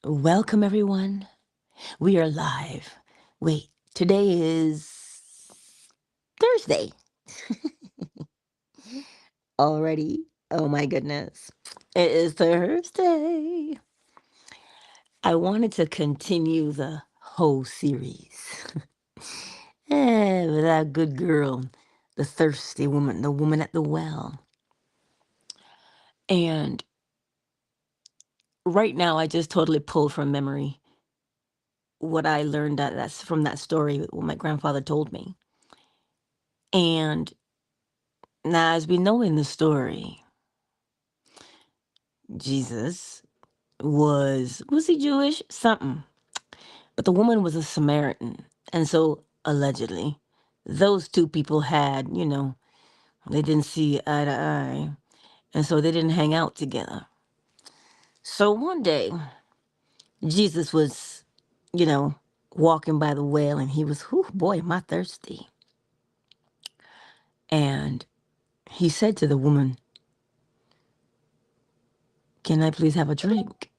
Welcome, everyone. We are live. Wait, today is Thursday already. Oh my goodness. It is Thursday. I wanted to continue the whole series. With that good girl, the thirsty woman, the woman at the well. And right now, I just totally pulled from memory what I learned that's from that story, what my grandfather told me. And now, as we know in the story, Jesus was he Jewish? Something. But the woman was a Samaritan. And so allegedly, those two people had, they didn't see eye to eye. And so they didn't hang out together. So one day, Jesus was, you know, walking by the well and he was, whew, boy, am I thirsty. And he said to the woman, "Can I please have a drink?"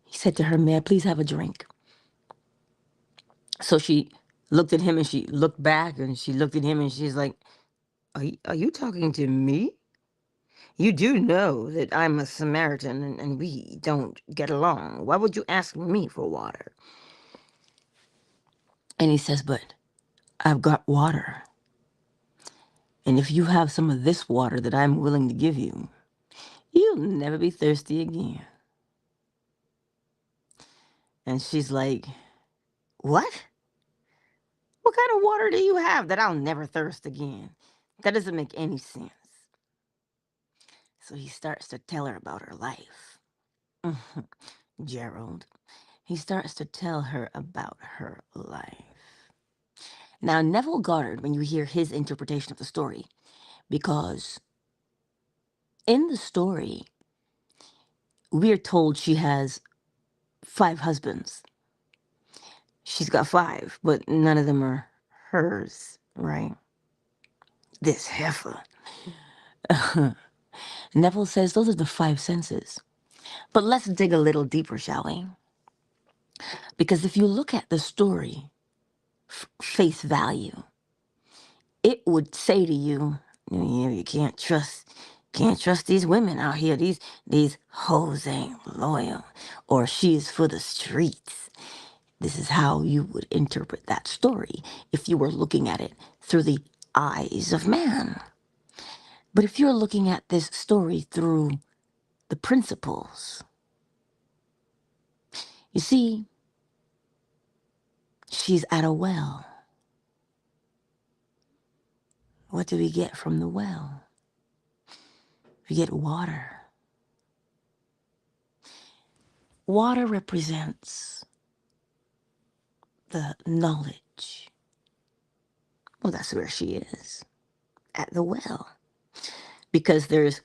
He said to her, "May I please have a drink?" So she looked at him and she looked back and she looked at him and she's like, are you talking to me? You do know that I'm a Samaritan and we don't get along. Why would you ask me for water?" And he says, "But I've got water. And if you have some of this water that I'm willing to give you, you'll never be thirsty again." And she's like, "What? What kind of water do you have that I'll never thirst again? That doesn't make any sense." So he starts to tell her about her life. Gerald. He starts to tell her about her life. Now, Neville Goddard, when you hear his interpretation of the story, because in the story, we're told she has 5 husbands. She's got 5, but none of them are hers, right? This heifer. Neville says those are the 5 senses. But let's dig a little deeper, shall we? Because if you look at the story, face value, it would say to you, you can't trust these women out here. These hoes ain't loyal, or she's for the streets. This is how you would interpret that story if you were looking at it through the eyes of man. But if you're looking at this story through the principles, you see, she's at a well. What do we get from the well? We get water. Water represents the knowledge. Well, that's where she is, at the well. Because there's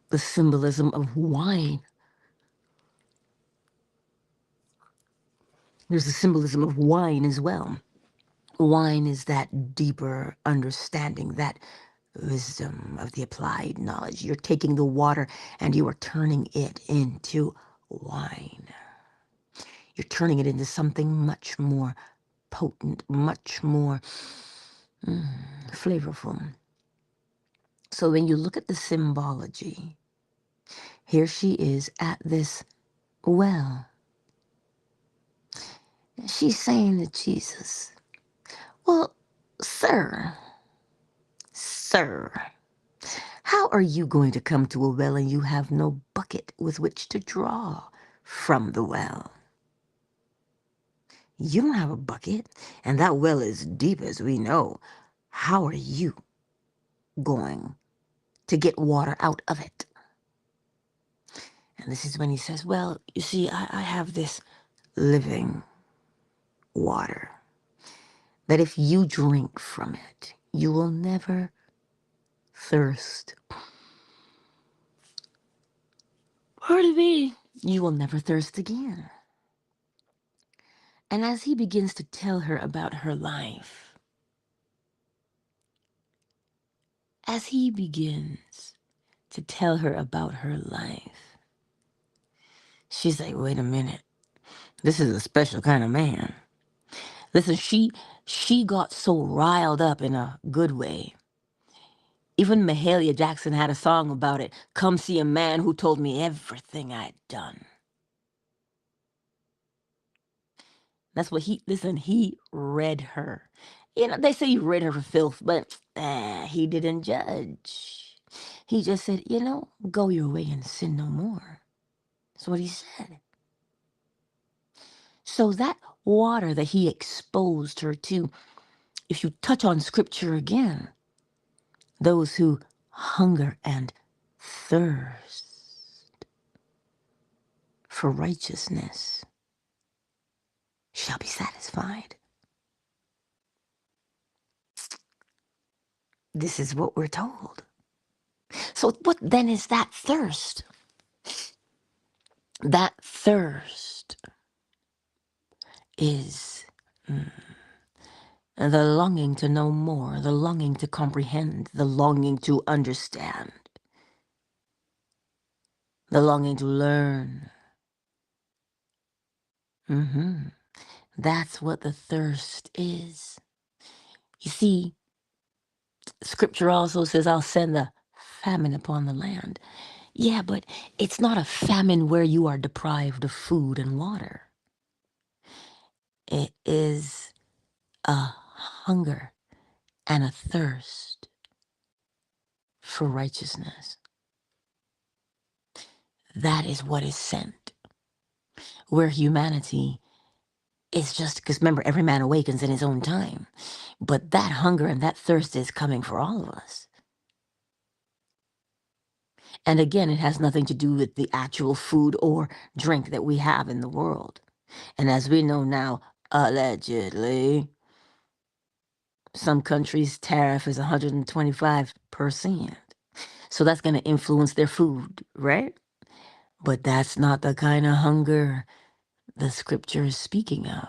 the symbolism of wine. There's the symbolism of wine as well. Wine is that deeper understanding, that wisdom of the applied knowledge. You're taking the water and you are turning it into wine. You're turning it into something much more potent, much more flavorful. So when you look at the symbology, here she is at this well. She's saying to Jesus, "Well, sir, how are you going to come to a well and you have no bucket with which to draw from the well? You don't have a bucket, and that well is deep as we know. How are you going to get water out of it?" And this is when he says, "Well, you see, I have this living water that if you drink from it, you will never thirst." Pardon me. "You will never thirst again." And as he begins to tell her about her life, as he begins to tell her about her life, She's like, wait a minute. This is a special kind of man. Listen, she got so riled up in a good way. Even Mahalia Jackson had a song about it. Come see a man who told me everything I'd done. That's what he read her. They say he read her for filth, but he didn't judge. He just said, go your way and sin no more. That's what he said. So that water that he exposed her to, if you touch on scripture again, those who hunger and thirst for righteousness shall be satisfied. This is what we're told. So what then is that thirst? That thirst is the longing to know more, the longing to comprehend, the longing to understand, the longing to learn. That's what the thirst is. You see, scripture also says, I'll send the famine upon the land. Yeah, but it's not a famine where you are deprived of food and water. It is a hunger and a thirst for righteousness. That is what is sent. Where humanity is just, because remember, every man awakens in his own time. But that hunger and that thirst is coming for all of us. And again, it has nothing to do with the actual food or drink that we have in the world. And as we know now, allegedly, some countries' tariff is 125%. So that's going to influence their food, right? But that's not the kind of hunger the scripture is speaking of.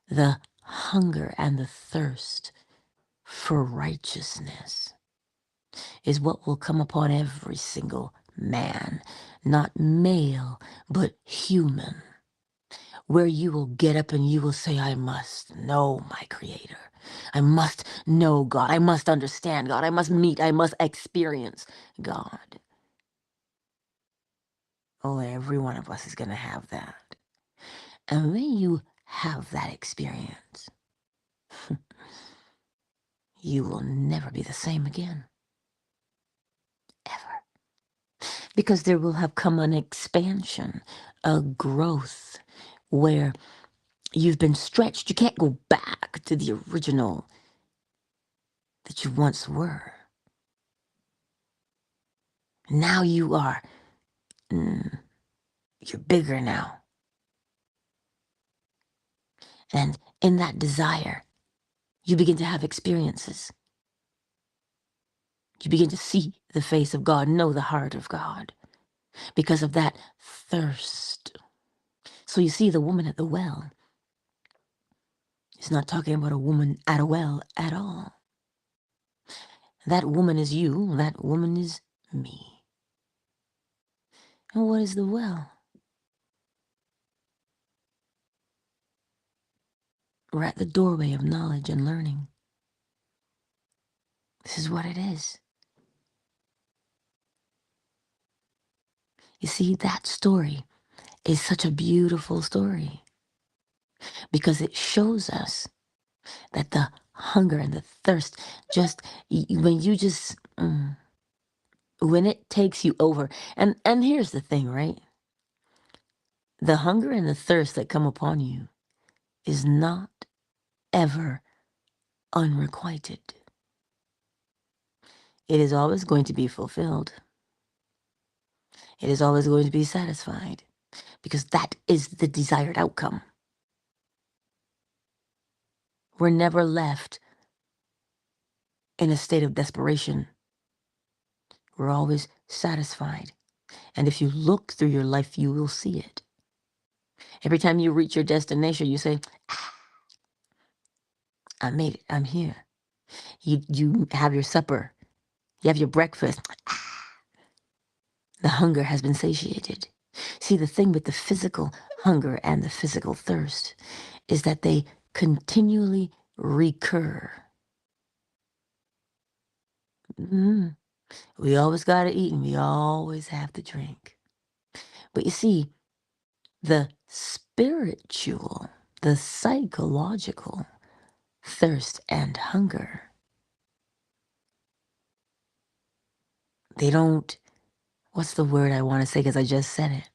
The hunger and the thirst for righteousness is what will come upon every single man, not male, but human, where you will get up and you will say, I must know my Creator. I must know God. I must understand God. I must experience God. Oh, every one of us is going to have that. And when you have that experience, you will never be the same again. Ever. Because there will have come an expansion, a growth, where you've been stretched. You can't go back to the original that you once were. Now you are, you're bigger now. And in that desire, you begin to have experiences. You begin to see the face of God, know the heart of God, because of that thirst. So you see, the woman at the well is not talking about a woman at a well at all. That woman is you, that woman is me. And what is the well? We're at the doorway of knowledge and learning. This is what it is. You see, that story is such a beautiful story because it shows us that the hunger and the thirst, just when you just, when it takes you over. And here's the thing, right? The hunger and the thirst that come upon you is not ever unrequited. It is always going to be fulfilled. It is always going to be satisfied because that is the desired outcome. We're never left in a state of desperation. We're always satisfied. And if you look through your life, you will see it. Every time you reach your destination, you say, I made it. I'm here. You have your supper. You have your breakfast. The hunger has been satiated. See, the thing with the physical hunger and the physical thirst is that they continually recur. Mm. We always got to eat and we always have to drink. But you see, the spiritual, the psychological thirst and hunger, they don't, what's the word I want to say because I just said it.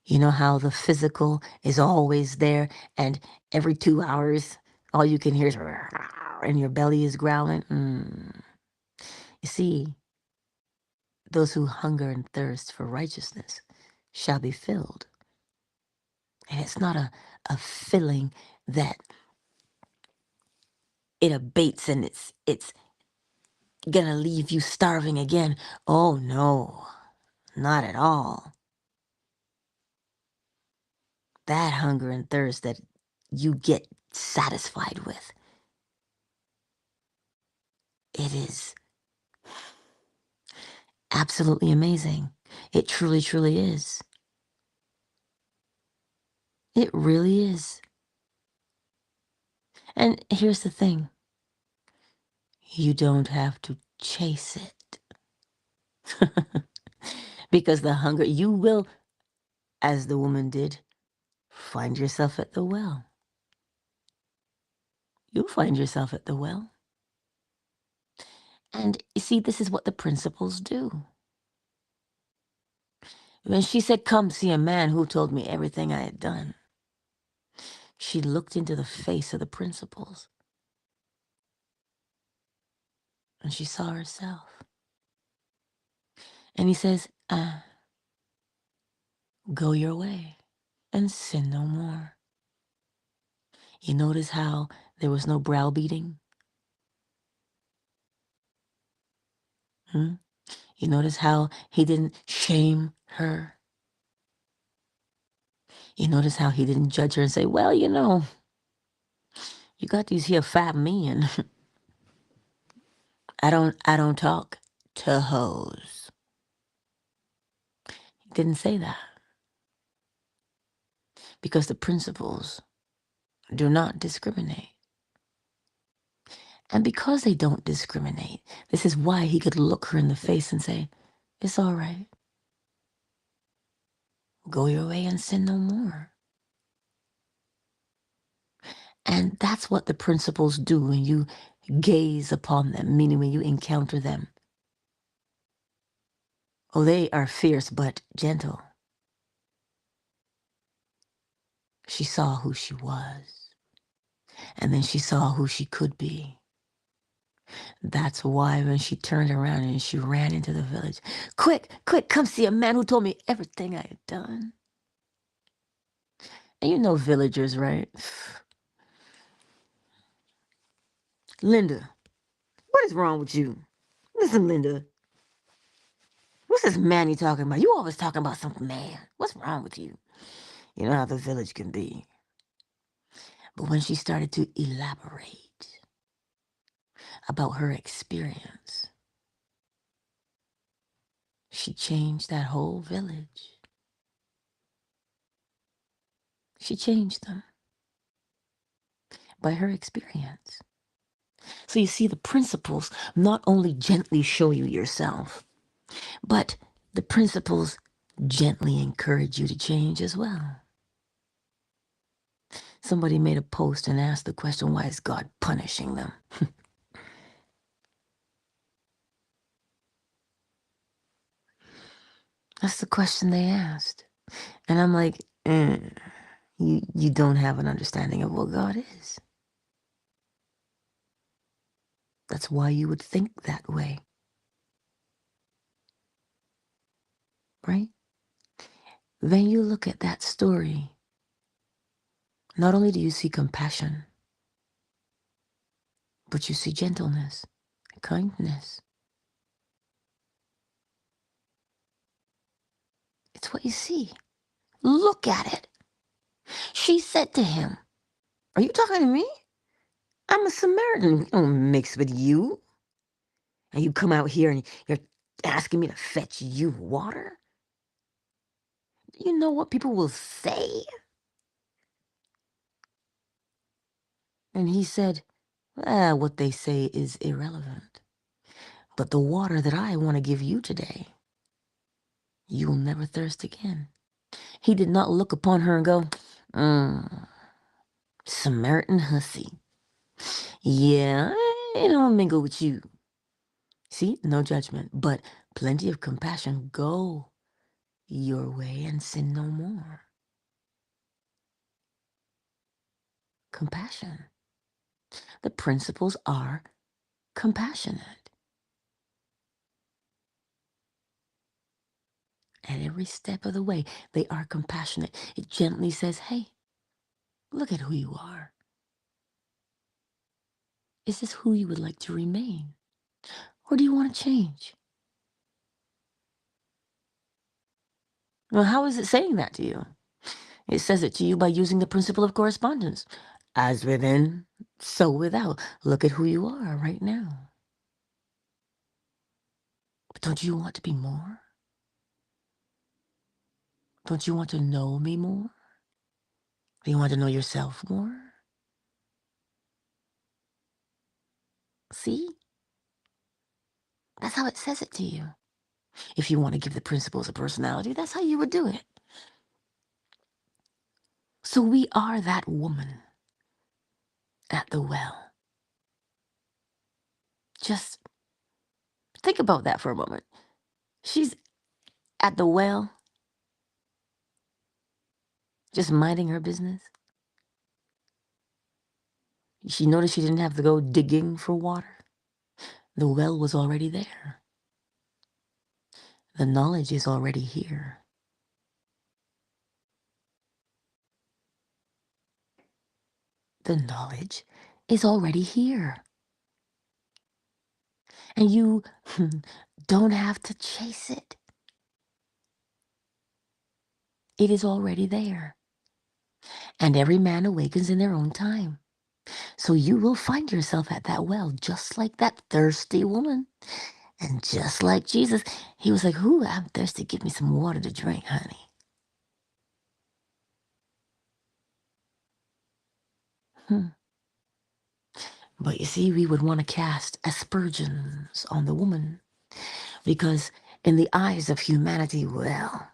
You know how the physical is always there and every 2 hours, all you can hear is and your belly is growling? You see, those who hunger and thirst for righteousness shall be filled. And it's not a filling that it abates and it's gonna leave you starving again. Oh no, not at all. That hunger and thirst that you get satisfied with, it is absolutely amazing. It truly, truly is. It really is. And here's the thing. You don't have to chase it. Because the hunger, you will, as the woman did, find yourself at the well. You'll find yourself at the well. And you see, this is what the principles do. When she said, "Come see a man who told me everything I had done," she looked into the face of the principles and she saw herself. And he says, go your way and sin no more. You notice how there was no browbeating? Hmm? You notice how he didn't shame her? You notice how he didn't judge her and say, well, you know, you got these here fat men. I don't talk to hoes. He didn't say that because the principles do not discriminate. And because they don't discriminate, this is why he could look her in the face and say, it's all right. Go your way and sin no more. And that's what the principles do when you gaze upon them, meaning when you encounter them. Oh, they are fierce but gentle. She saw who she was, and then she saw who she could be. That's why when she turned around and she ran into the village, quick, quick, come see a man who told me everything I had done. And you know villagers, right? Linda, what is wrong with you? Listen, Linda, what's this man you talking about? You always talking about some man. What's wrong with you? You know how the village can be. But when she started to elaborate about her experience, she changed that whole village. She changed them by her experience. So you see, the principles not only gently show you yourself, but the principles gently encourage you to change as well. Somebody made a post and asked the question, why is God punishing them? That's the question they asked. And I'm like, you don't have an understanding of what God is. That's why you would think that way. Right? When you look at that story, not only do you see compassion, but you see gentleness, kindness. It's what you see. Look at it. She said to him, are you talking to me? I'm a Samaritan. I don't mix with you. And you come out here and you're asking me to fetch you water? You know what people will say? And he said, what they say is irrelevant. But the water that I want to give you today, you'll never thirst again. He did not look upon her and go, Samaritan hussy. Yeah, I don't mingle with you. See, no judgment, but plenty of compassion. Go your way and sin no more. Compassion. The principles are compassionate. At every step of the way, they are compassionate. It gently says, hey, look at who you are. Is this who you would like to remain? Or do you want to change? Well, how is it saying that to you? It says it to you by using the principle of correspondence. As within, so without. Look at who you are right now. But don't you want to be more? Don't you want to know me more? Do you want to know yourself more? See? That's how it says it to you. If you want to give the principles a personality, that's how you would do it. So we are that woman at the well. Just think about that for a moment. She's at the well, just minding her business. She noticed she didn't have to go digging for water. The well was already there. The knowledge is already here. The knowledge is already here. And you don't have to chase it. It is already there. And every man awakens in their own time. So you will find yourself at that well, just like that thirsty woman. And just like Jesus, he was like, ooh, I'm thirsty. Give me some water to drink, honey. But you see, we would want to cast aspersions on the woman because in the eyes of humanity, well,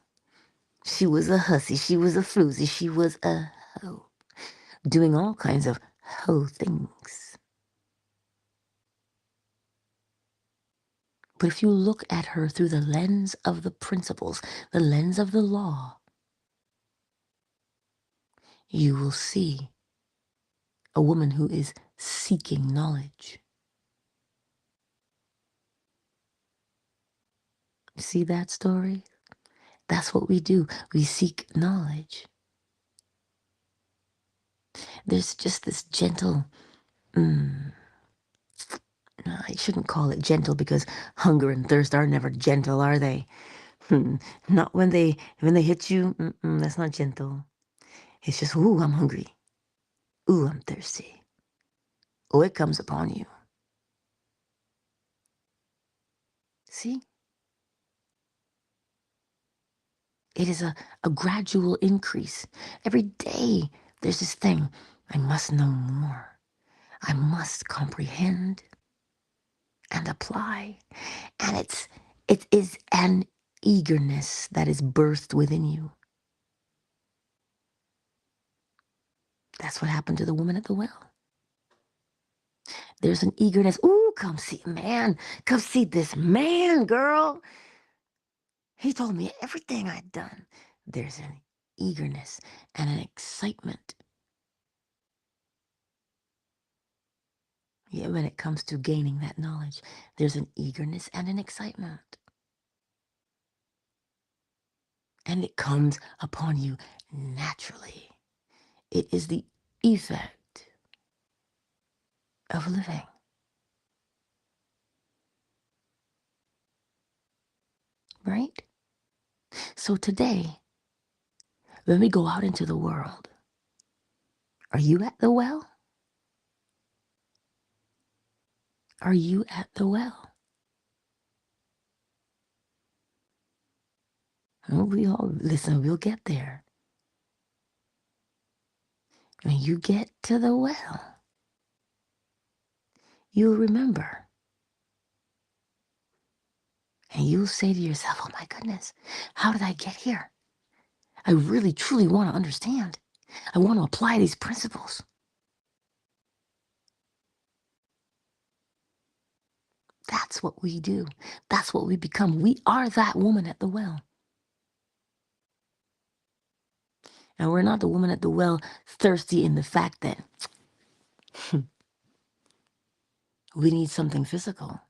she was a hussy, she was a floozy, she was a hoe, doing all kinds of hoe things. But if you look at her through the lens of the principles, the lens of the law, you will see a woman who is seeking knowledge. See that story? That's what we do. We seek knowledge. There's just this gentle, I shouldn't call it gentle because hunger and thirst are never gentle, are they? Not when they hit you. That's not gentle. It's just, ooh, I'm hungry. Ooh, I'm thirsty. Oh, it comes upon you. See? It is a gradual increase. Every day there's this thing. I must know more. I must comprehend and apply. And it is an eagerness that is birthed within you. That's what happened to the woman at the well. There's an eagerness. Ooh, come see, man. Come see this man, girl. He told me everything I'd done. There's an eagerness and an excitement. Yeah, when it comes to gaining that knowledge, there's an eagerness and an excitement. And it comes upon you naturally. It is the effect of living. Right? So today, when we go out into the world, are you at the well? Are you at the well? We all, listen, we'll get there. When you get to the well, you'll remember. And you'll say to yourself, oh my goodness, how did I get here? I really, truly want to understand. I want to apply these principles. That's what we do. That's what we become. We are that woman at the well. And we're not the woman at the well thirsty in the fact that we need something physical.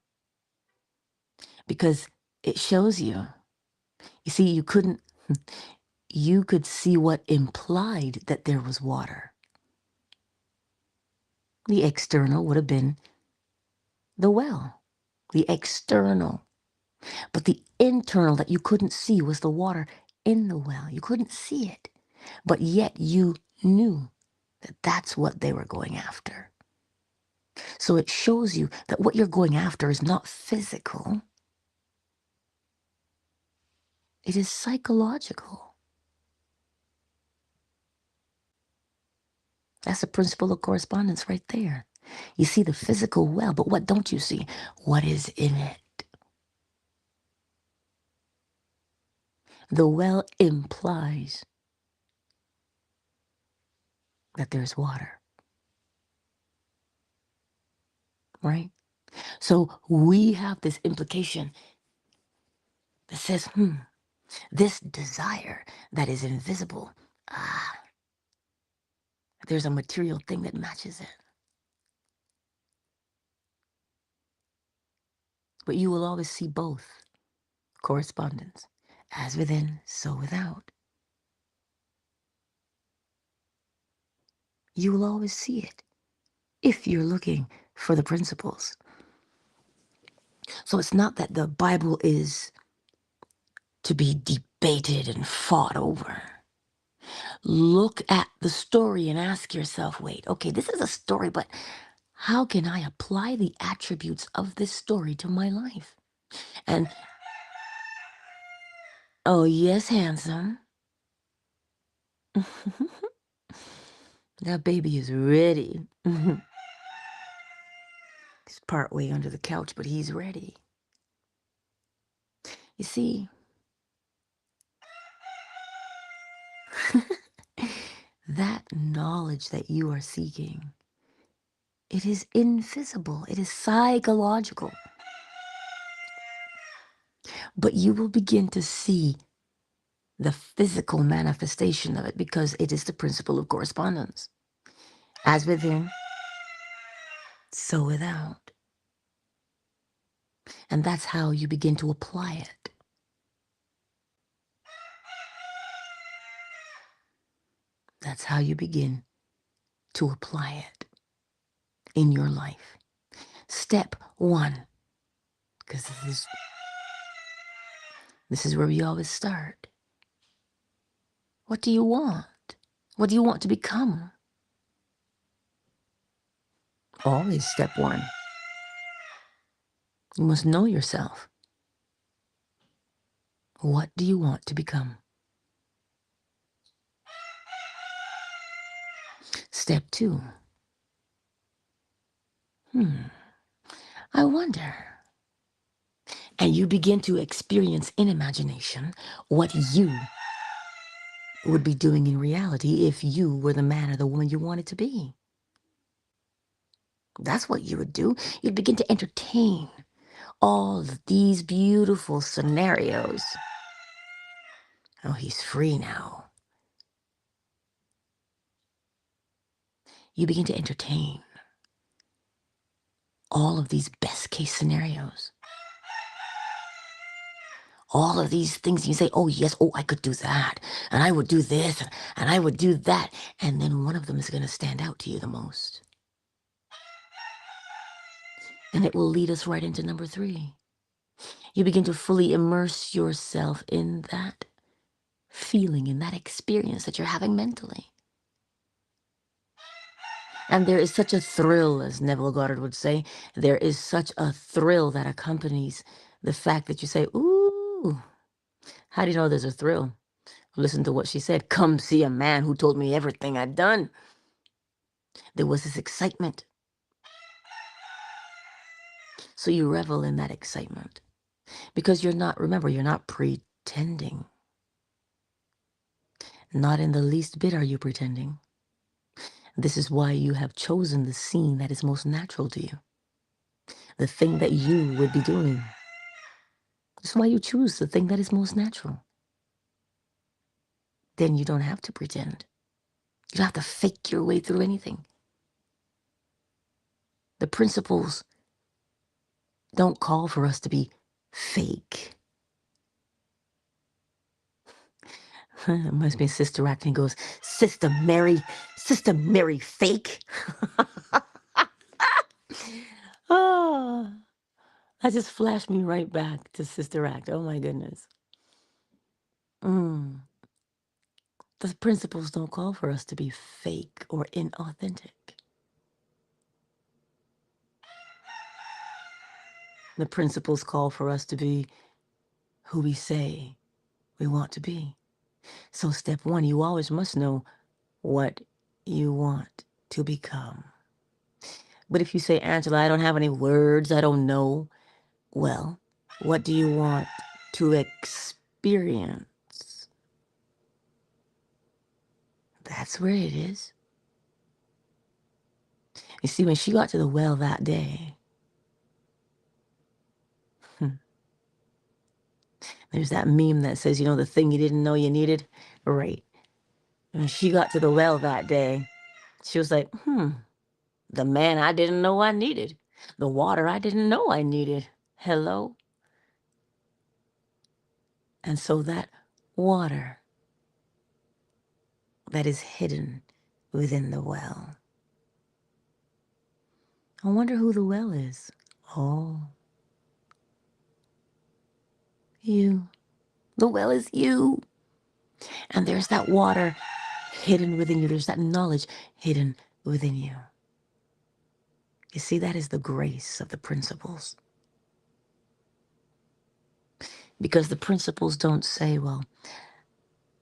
Because it shows you. You see, you could see what implied that there was water. The external would have been the well, the external. But the internal that you couldn't see was the water in the well. You couldn't see it, but yet you knew that that's what they were going after. So it shows you that what you're going after is not physical. It is psychological. That's the principle of correspondence right there. You see the physical well, but what don't you see? What is in it? The well implies that there's water, right? So we have this implication that says, this desire that is invisible, there's a material thing that matches it. But you will always see both correspondence, as within, so without. You will always see it if you're looking for the principles. So it's not that the Bible is to be debated and fought over. Look at the story and ask yourself, wait, okay, this is a story, but how can I apply the attributes of this story to my life? And, oh, yes, handsome. That baby is ready. He's partway under the couch, but he's ready. You see, that knowledge that you are seeking, it is invisible. It is psychological. But you will begin to see the physical manifestation of it because it is the principle of correspondence. As within, so without. And that's how you begin to apply it. That's how you begin to apply it in your life. Step one, because this is where we always start. What do you want? What do you want to become? Always step one. You must know yourself. What do you want to become? Step two. I wonder. And you begin to experience in imagination what you would be doing in reality if you were the man or the woman you wanted to be. That's what you would do. You'd begin to entertain all of these beautiful scenarios. Oh, he's free now. You begin to entertain all of these best case scenarios. All of these things you say, oh yes, oh I could do that, and I would do this, and I would do that, and then one of them is going to stand out to you the most. And it will lead us right into number three. You begin to fully immerse yourself in that feeling, in that experience that you're having mentally. And there is such a thrill, as Neville Goddard would say, there is such a thrill that accompanies the fact that you say, ooh, How do you know there's a thrill? Listen to what she said. Come see a man who told me everything I'd done. There was this excitement. So you revel in that excitement. Because remember, you're not pretending. Not in the least bit are you pretending. This is why you have chosen the scene that is most natural to you. The thing that you would be doing. This is why you choose the thing that is most natural. Then you don't have to pretend. You don't have to fake your way through anything. The principles don't call for us to be fake. It must be Sister Acting goes, Sister Mary fake. Oh, that just flashed me right back to Sister Act. Oh my goodness. The principles don't call for us to be fake or inauthentic. The principles call for us to be who we say we want to be. So step one, you always must know what you want to become. But if you say, Angela, I don't have any words, I don't know, well, what do you want to experience? That's where it is. You see, when she got to the well that day, there's that meme that says, the thing you didn't know you needed. Right. When she got to the well that day, she was like, the man I didn't know I needed. The water I didn't know I needed. Hello? And so that water that is hidden within the well. I wonder who the well is. Oh, you. The well is you. And there's that water hidden within you. There's that knowledge hidden within you. You see, that is the grace of the principles. Because the principles don't say, well,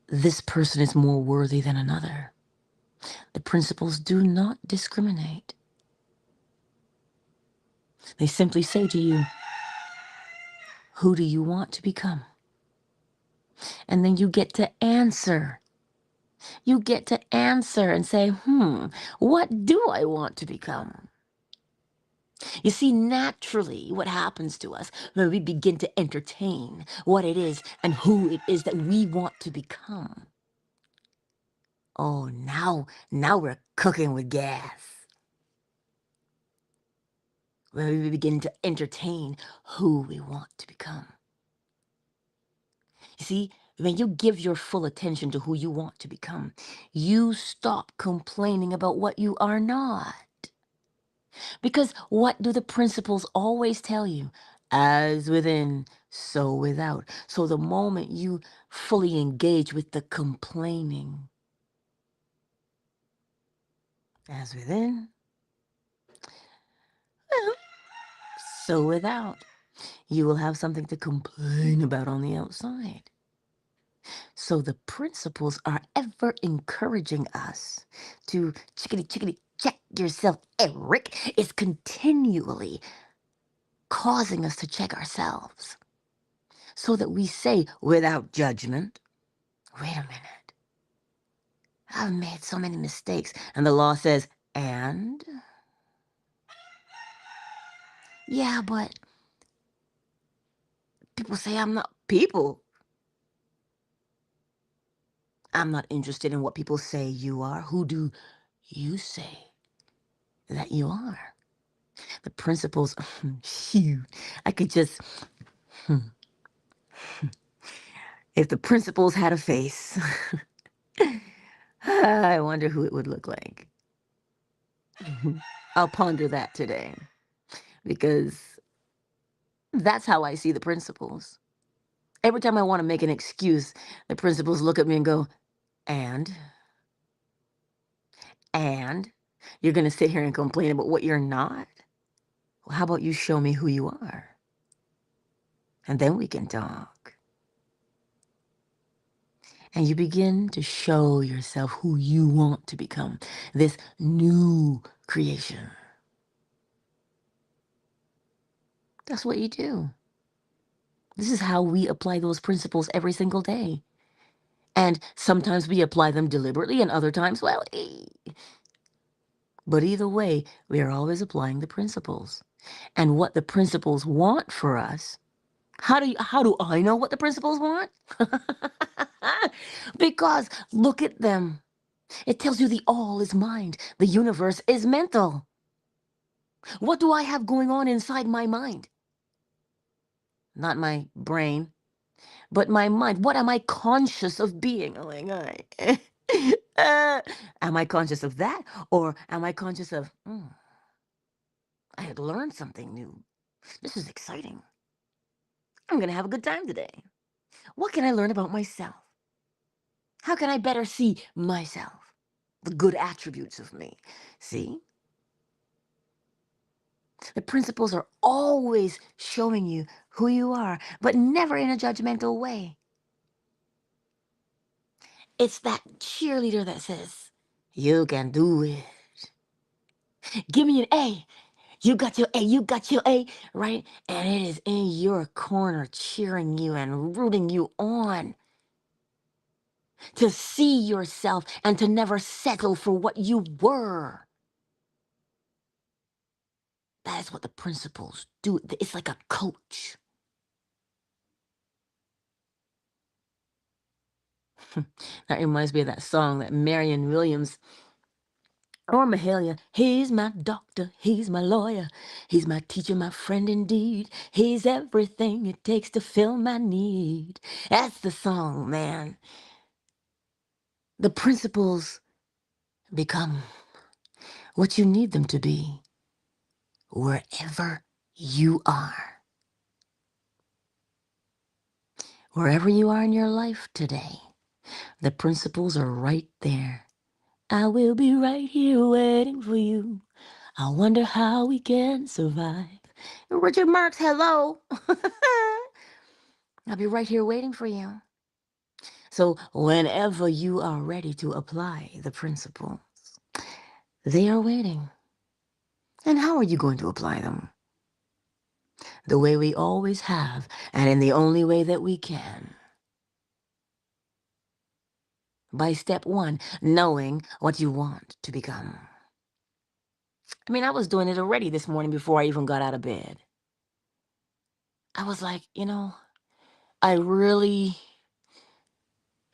this person is more worthy than another. The principles do not discriminate. They simply say to you, who do you want to become? And then you get to answer. You get to answer and say, what do I want to become? You see, naturally, what happens to us when we begin to entertain what it is and who it is that we want to become. Oh, now we're cooking with gas. When we begin to entertain who we want to become. You see, when you give your full attention to who you want to become, you stop complaining about what you are not. Because what do the principles always tell you? As within, so without. So the moment you fully engage with the complaining, as within, well, so without, you will have something to complain about on the outside. So the principles are ever encouraging us to chickity check yourself, Eric. It's continually causing us to check ourselves so that we say without judgment, wait a minute, I've made so many mistakes. And the law says, and? Yeah, but people say I'm not people. I'm not interested in what people say you are. Who do you say that you are? The principles, shoot, I could just, if the principles had a face, I wonder who it would look like. I'll ponder that today because that's how I see the principles. Every time I want to make an excuse, the principals look at me and go, and you're going to sit here and complain about what you're not? Well, how about you show me who you are? And then we can talk. And you begin to show yourself who you want to become, this new creation. That's what you do. This is how we apply those principles every single day. And sometimes we apply them deliberately, and other times, well, but either way, we are always applying the principles. And what the principles want for us, how do I know what the principles want? Because look at them. It tells you the all is mind. The universe is mental. What do I have going on inside my mind? Not my brain, but my mind. What am I conscious of being? Oh my God. Am I conscious of that? Or am I conscious of, I had learned something new. This is exciting. I'm going to have a good time today. What can I learn about myself? How can I better see myself? The good attributes of me. See? The principles are always showing you who you are, but never in a judgmental way. It's that cheerleader that says, you can do it. Give me an A. You got your A, you got your A, right? And it is in your corner cheering you and rooting you on to see yourself and to never settle for what you were. That is what the principles do. It's like a coach. That reminds me of that song that Marion Williams or Mahalia. He's my doctor, he's my lawyer, he's my teacher, my friend indeed. He's everything it takes to fill my need. That's the song, man. The principles become what you need them to be wherever you are. Wherever you are in your life today, the principles are right there. I will be right here waiting for you. I wonder how we can survive. Richard Marx, hello. I'll be right here waiting for you. So whenever you are ready to apply the principles, they are waiting. And how are you going to apply them? The way we always have, and in the only way that we can. By step one, knowing what you want to become. I mean, I was doing it already this morning before I even got out of bed. I was like, I really,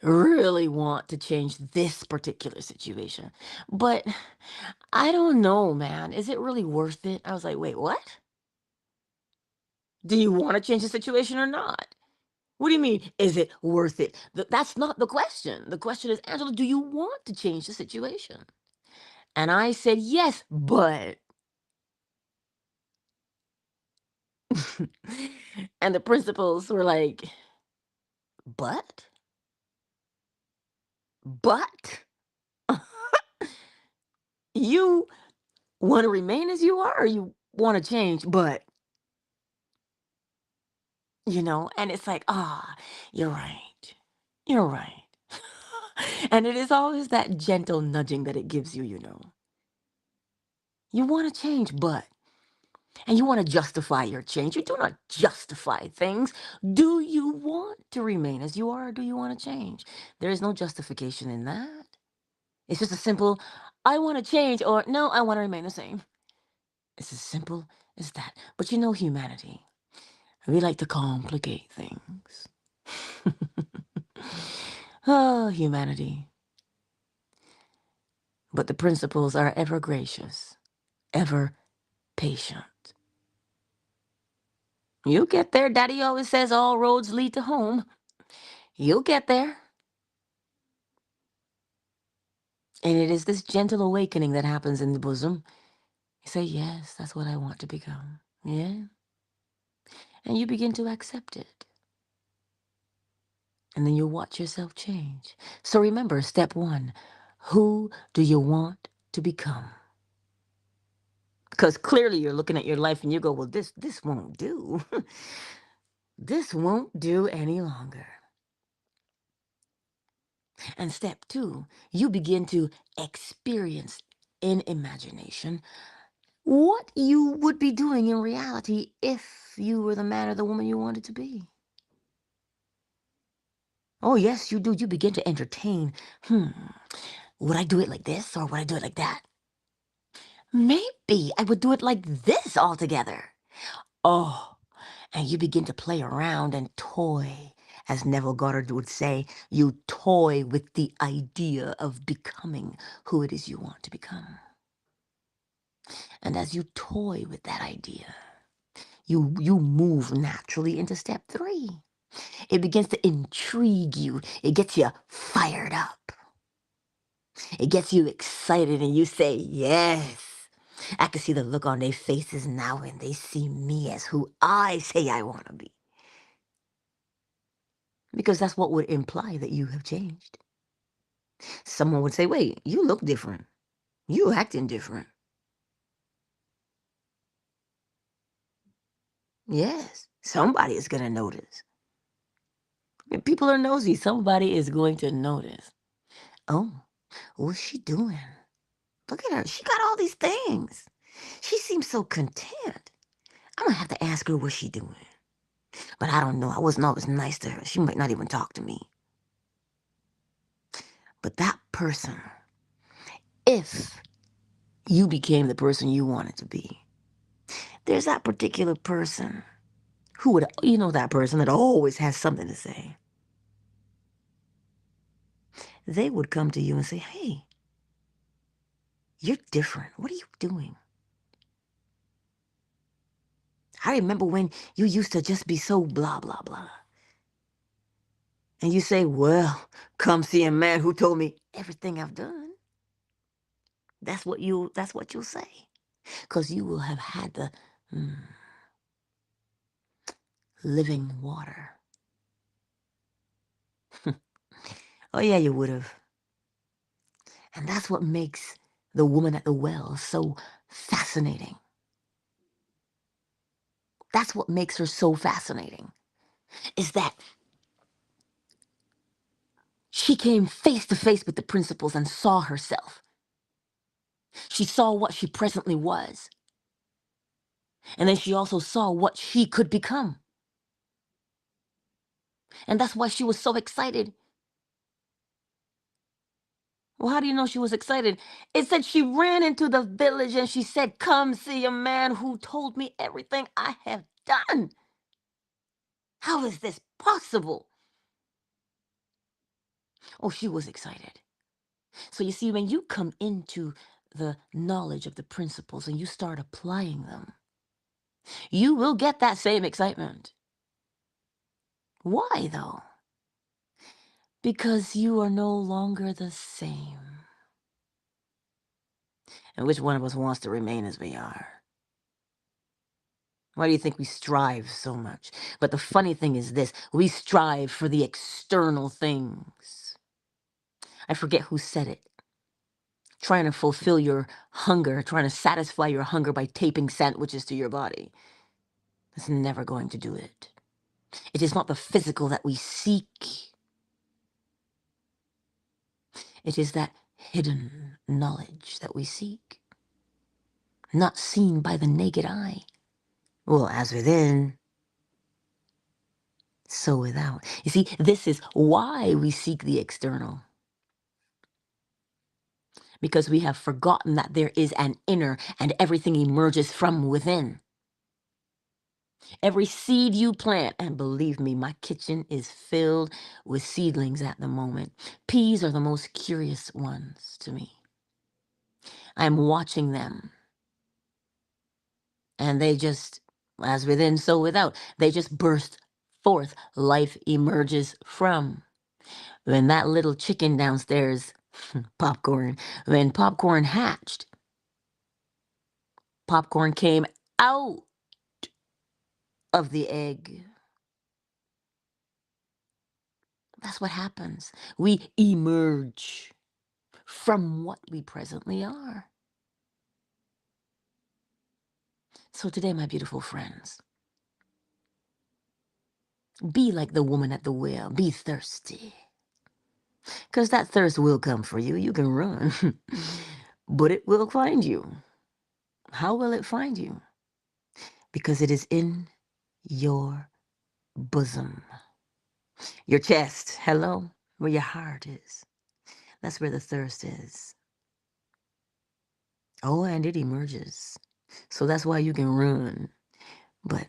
really want to change this particular situation. But I don't know, man. Is it really worth it? I was like, wait, what? Do you want to change the situation or not? What do you mean, is it worth it? That's not the question. The question is, Angela, do you want to change the situation? And I said, yes, but. And the principals were like, but? But? You want to remain as you are or you want to change, but, and it's like, you're right. You're right. And it is always that gentle nudging that it gives you. You want to change, but. And you want to justify your change. You do not justify things. Do you want to remain as you are or do you want to change? There is no justification in that. It's just a simple, I want to change or no, I want to remain the same. It's as simple as that. But humanity, we like to complicate things. Oh, humanity. But the principles are ever gracious, ever patient. You'll get there. Daddy always says all roads lead to home. You'll get there. And it is this gentle awakening that happens in the bosom. You say, yes, that's what I want to become. Yeah. And you begin to accept it. And then you watch yourself change. So remember, step one, who do you want to become? Because clearly you're looking at your life and you go, well, this won't do. This won't do any longer. And step two, you begin to experience in imagination what you would be doing in reality if you were the man or the woman you wanted to be. Oh, yes, you do. You begin to entertain. Would I do it like this or would I do it like that? Maybe I would do it like this altogether. Oh, and you begin to play around and toy. As Neville Goddard would say, you toy with the idea of becoming who it is you want to become. And as you toy with that idea, you move naturally into step three. It begins to intrigue you. It gets you fired up. It gets you excited and you say, yes. I can see the look on their faces now when they see me as who I say I want to be. Because that's what would imply that you have changed. Someone would say, wait, you look different. You acting different. Yes, somebody is going to notice. If people are nosy, somebody is going to notice. Oh, what's she doing? Look at her. She got all these things. She seems so content. I'm going to have to ask her what she doing. But I don't know. I wasn't always nice to her. She might not even talk to me. But that person, if you became the person you wanted to be, there's that particular person who would, that person that always has something to say. They would come to you and say, hey, you're different. What are you doing? I remember when you used to just be so blah, blah, blah. And you say, well, come see a man who told me everything I've done. That's what you'll say. Because you will have had the living water. Oh, yeah, you would have. And that's what makes the woman at the well so fascinating. That's what makes her so fascinating, is that she came face to face with the principles and saw herself. She saw what she presently was. And then she also saw what she could become. And that's why she was so excited. Well, how do you know she was excited? It said she ran into the village and she said, come see a man who told me everything I have done. How is this possible? Oh, she was excited. So you see, when you come into the knowledge of the principles and you start applying them, you will get that same excitement. Why, though? Because you are no longer the same. And which one of us wants to remain as we are? Why do you think we strive so much? But the funny thing is this, we strive for the external things. I forget who said it. Trying to fulfill your hunger, trying to satisfy your hunger by taping sandwiches to your body. That's never going to do it. It is not the physical that we seek. It is that hidden knowledge that we seek. Not seen by the naked eye. Well, as within, so without. You see, this is why we seek the external. Because we have forgotten that there is an inner and everything emerges from within. Every seed you plant, and believe me, my kitchen is filled with seedlings at the moment. Peas are the most curious ones to me. I'm watching them. And they just, as within, so without, they just burst forth. Life emerges from. When that little chicken downstairs, popcorn, when popcorn hatched, popcorn came out of the egg. That's what happens. We emerge from what we presently are. So today, my beautiful friends, be like the woman at the well. Be thirsty. Because that thirst will come for you. You can run, but it will find you. How will it find you? Because it is in your bosom, your chest. Hello, where your heart is. That's where the thirst is. Oh, and it emerges. So that's why you can run. But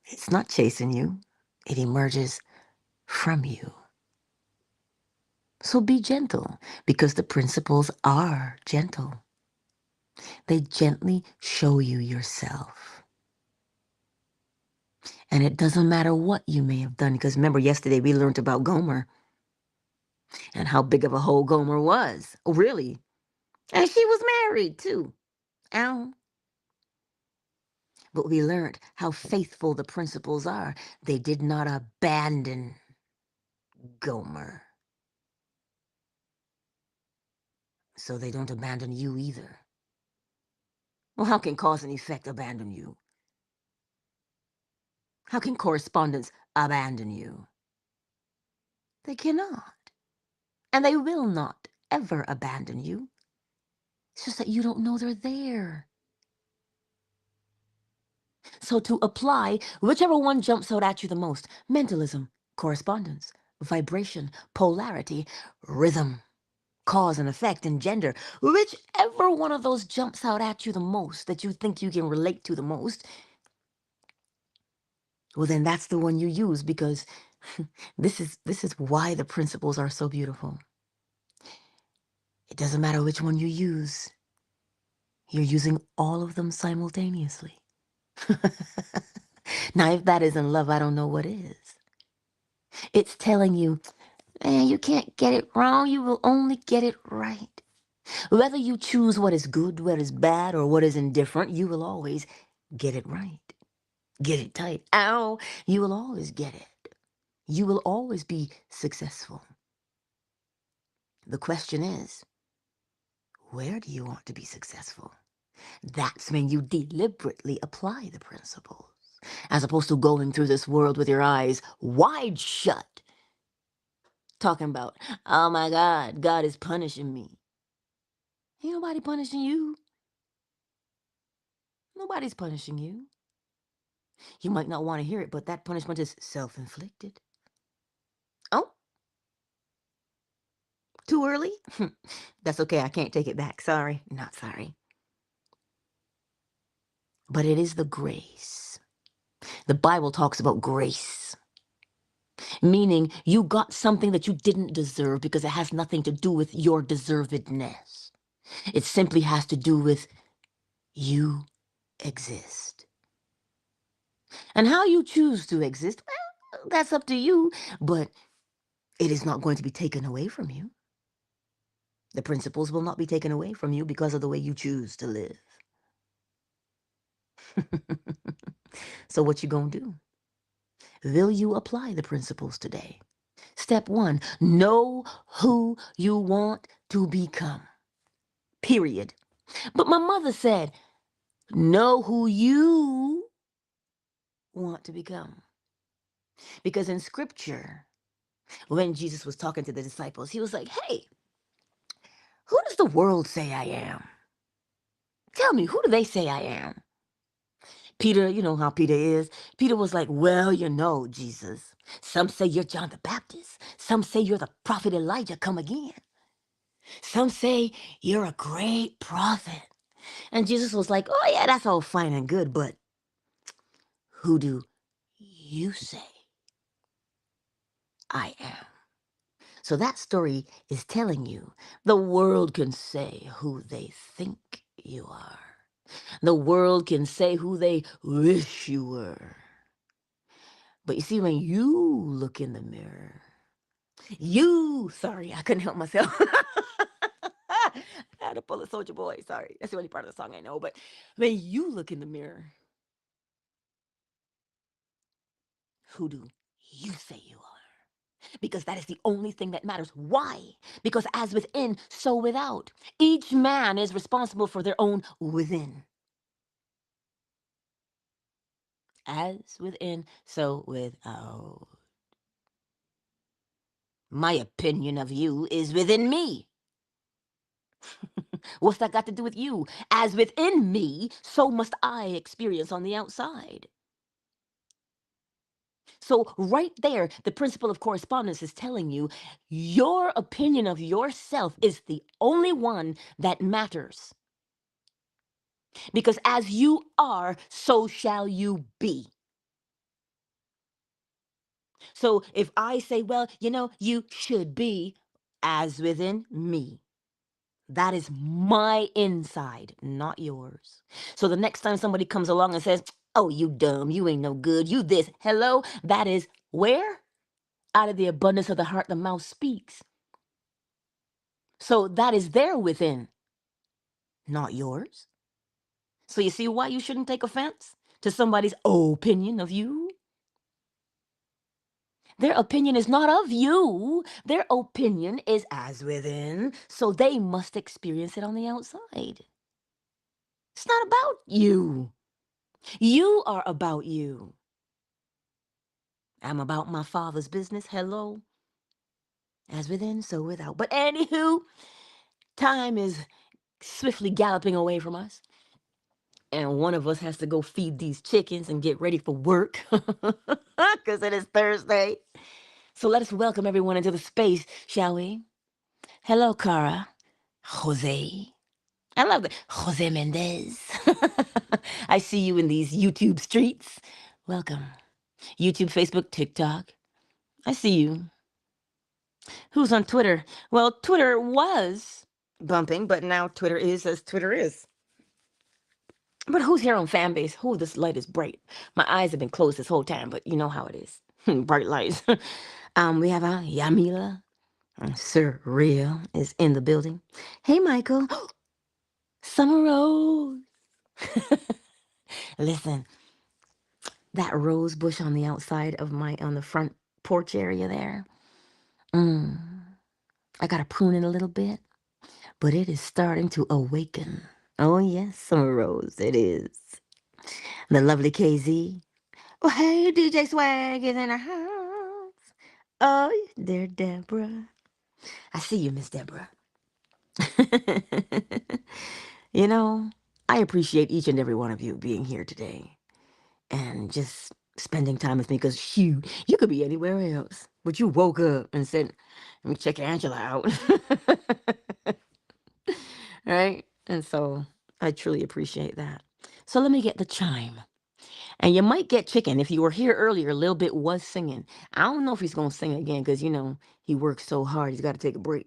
it's not chasing you, it emerges from you. So be gentle because the principles are gentle. They gently show you yourself. And it doesn't matter what you may have done. Because remember, yesterday we learned about Gomer and how big of a hole Gomer was. Oh, really? And she was married too. Ow. But we learned how faithful the principles are. They did not abandon Gomer. So they don't abandon you either. Well, how can cause and effect abandon you? How can correspondence abandon you? They cannot. And they will not ever abandon you. It's just that you don't know they're there. So to apply whichever one jumps out at you the most, mentalism, correspondence, vibration, polarity, rhythm, cause and effect, and gender, whichever one of those jumps out at you the most, that you think you can relate to the most, well, then that's the one you use, because this is why the principles are so beautiful. It doesn't matter which one you use. You're using all of them simultaneously. Now, if that isn't love, I don't know what is. It's telling you, man, you can't get it wrong. You will only get it right. Whether you choose what is good, what is bad, or what is indifferent, you will always get it right. Get it tight. Ow! You will always get it. You will always be successful. The question is, where do you want to be successful? That's when you deliberately apply the principles, as opposed to going through this world with your eyes wide shut, talking about, oh my God, God is punishing me. Ain't nobody punishing you. Nobody's punishing you. You might not want to hear it, but that punishment is self-inflicted. Oh, too early? That's okay. I can't take it back. Sorry. Not sorry. But it is the grace. The Bible talks about grace, meaning you got something that you didn't deserve because it has nothing to do with your deservedness. It simply has to do with you exist. And how you choose to exist, well, that's up to you, but it is not going to be taken away from you. The principles will not be taken away from you because of the way you choose to live. So what you gonna do? Will you apply the principles today? Step 1, know who you want to become. Period. But my mother said, know who you want to become. Because in scripture, when Jesus was talking to the disciples, he was like, hey, who does the world say I am? Tell me, who do they say I am? Peter, you know how Peter is. Peter was like, well, Jesus. Some say you're John the Baptist. Some say you're the prophet Elijah come again. Some say you're a great prophet. And Jesus was like, oh, yeah, that's all fine and good, but who do you say I am? So that story is telling you the world can say who they think you are. The world can say who they wish you were. But you see, when you look in the mirror, sorry, I couldn't help myself. I had to pull a Soldier Boy. Sorry, that's the only part of the song I know. But when you look in the mirror, who do you say you are? Because that is the only thing that matters. Why? Because as within, so without. Each man is responsible for their own within. As within, so without. My opinion of you is within me. What's that got to do with you? As within me, so must I experience on the outside. So, right there, the principle of correspondence is telling you your opinion of yourself is the only one that matters. Because as you are, so shall you be. So, if I say, well, you should be as within me. That is my inside, not yours. So the next time somebody comes along and says, oh, you dumb, you ain't no good, you this, hello, that is where? Out of the abundance of the heart, the mouth speaks. So that is there within, not yours. So you see why you shouldn't take offense to somebody's opinion of you? Their opinion is not of you. Their opinion is as within, so they must experience it on the outside. It's not about you. You are about you. I'm about my father's business. Hello. As within, so without. But anywho, time is swiftly galloping away from us. And one of us has to go feed these chickens and get ready for work because it is Thursday. So let us welcome everyone into the space, shall we? Hello, Cara. Jose. I love that. Jose Mendez. I see you in these YouTube streets. Welcome. YouTube, Facebook, TikTok. I see you. Who's on Twitter? Well, Twitter was bumping, but now Twitter is as Twitter is. But who's here on Fanbase? Oh, this light is bright. My eyes have been closed this whole time, but you know how it is. Bright lights. We have Yamila. Sir Real is in the building. Hey, Michael. Summer Rose. Listen, that rose bush on the outside of on the front porch area there. I got to prune it a little bit, but it is starting to awaken. Oh, yes, Summer Rose, it is. The lovely KZ. Oh, hey, DJ Swag is in the house. Oh, there, Deborah. I see you, Miss Deborah. You know, I appreciate each and every one of you being here today and just spending time with me because, shoot, you could be anywhere else. But you woke up and said, let me check Angela out. Right? And so I truly appreciate that. So let me get the chime. And you might get chicken. If you were here earlier, Lil Bit was singing. I don't know if he's going to sing again because, he works so hard. He's got to take a break.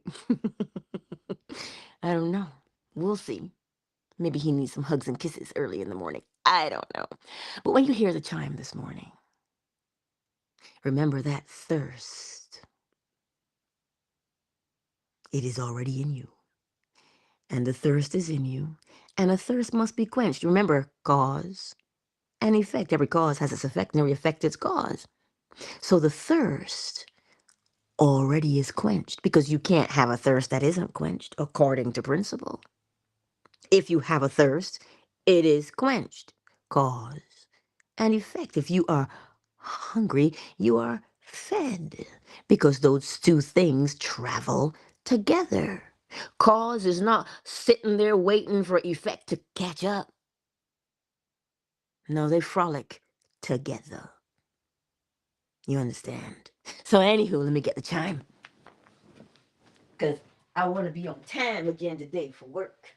I don't know. We'll see. Maybe he needs some hugs and kisses early in the morning. I don't know. But when you hear the chime this morning, remember that thirst. It is already in you. And the thirst is in you. And a thirst must be quenched. Remember, cause and effect. Every cause has its effect, and every effect its cause. So the thirst already is quenched because you can't have a thirst that isn't quenched according to principle. If you have a thirst, it is quenched. Cause and effect. If you are hungry, you are fed because those two things travel together. Cause is not sitting there waiting for effect to catch up. No, they frolic together. You understand? So, anywho, let me get the chime. Because I want to be on time again today for work.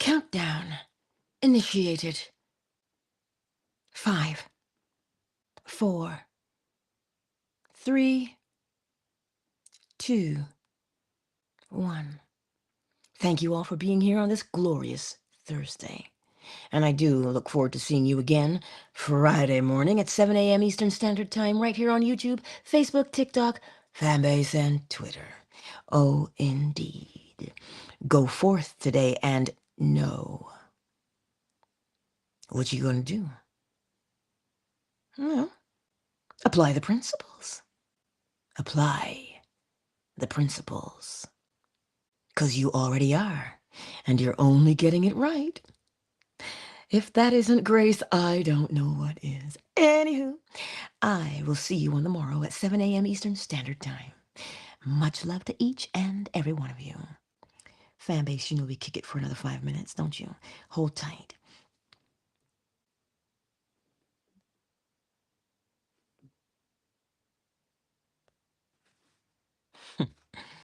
Countdown initiated. 5, 4, 3, 2, 1. Thank you all for being here on this glorious Thursday. And I do look forward to seeing you again Friday morning at 7 a.m. Eastern Standard Time right here on YouTube, Facebook, TikTok, Fanbase, and Twitter. Oh, indeed. Go forth today and know what you gonna do. Well, apply the principles. Apply the principles. 'Cause you already are, and you're only getting it right. If that isn't grace, I don't know what is. Anywho, I will see you on the morrow at 7 a.m. Eastern Standard Time. Much love to each and every one of you. Fanbase, you know we kick it for another 5 minutes, don't you? Hold tight.